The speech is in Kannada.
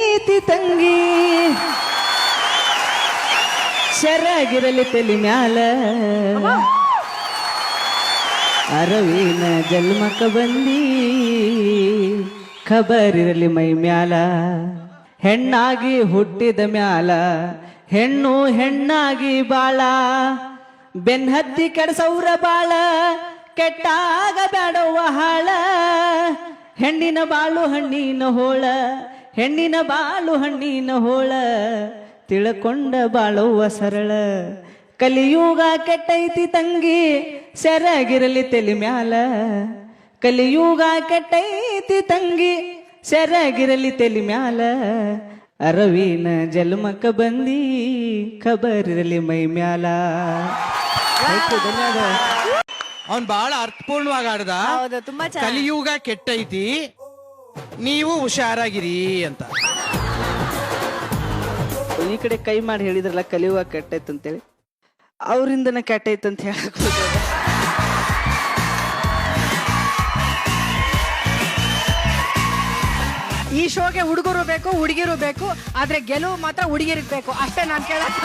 ಪ್ರೀತಿ ತಂಗಿ ಶರಾಗಿರಲಿ ತಲಿ ಮ್ಯಾಲ ಅರವಿನ ಜನ್ಮಕ ಬಂದಿ ಖಬರಿರಲಿ ಮೈ ಮ್ಯಾಲ ಹೆಣ್ಣಾಗಿ ಹುಟ್ಟಿದ ಮ್ಯಾಲ ಹೆಣ್ಣು ಹೆಣ್ಣಾಗಿ ಬಾಳ ಬೆನ್ಹತ್ತಿ ಕೆಡಸೌರ ಬಾಳ ಕೆಟ್ಟಾಗ ಬೇಡವ್ವ ಹಾಳ ಹೆಣ್ಣಿನ ಬಾಳು ಹಣ್ಣಿನ ಹೋಳ ಹೆಣ್ಣಿನ ಬಾಳು ಹಣ್ಣಿನ ಹೋಳ ತಿಳ್ಕೊಂಡ ಬಾಳುವ ಸರಳ ಕಲಿಯುಗ ಕೆಟ್ಟೈತಿ ತಂಗಿ ಸೆರಗಿರಲಿ ತಲಿ ಮ್ಯಾಲ ಕಲಿಯುಗ ಕೆಟ್ಟೈತಿ ತಂಗಿ ಸೆರಗಿರಲಿ ತಲಿ ಮ್ಯಾಲ ಅರವಿನ ಜನ್ಮಕ ಬಂದಿ ಖಬರಿರಲಿ ಮೈ ಮ್ಯಾಲ. ಧನ್ಯವಾದ. ಅವ್ನ್ ಬಹಳ ಅರ್ಥಪೂರ್ಣವಾಗಿ ಆಡ್ದ. ಹೌದು, ತುಂಬಾ ಚೆನ್ನಾಗಿ. ಕಲಿಯುಗ ಕೆಟ್ಟೈತಿ, ನೀವು ಹುಷಾರಾಗಿರಿ ಅಂತ. ಈ ಕಡೆ ಕೈ ಮಾಡಿ ಹೇಳಿದ್ರಲ್ಲ ಕಲಿಯುವ ಕೆಟ್ಟೈತೆ ಅಂತೇಳಿ, ಅವರಿಂದನ ಕೆಟ್ಟೈತೆ ಅಂತ ಹೇಳಕ್ ಹೋದ್ರೆ ಈ ಶೋಗೆ ಹುಡುಗರು ಬೇಕು ಹುಡುಗಿರು ಬೇಕು, ಆದ್ರೆ ಗೆಲುವು ಮಾತ್ರ ಹುಡುಗಿರಿಗೆ ಬೇಕು ಅಷ್ಟೇ. ನಾನು ಕೇಳಕ್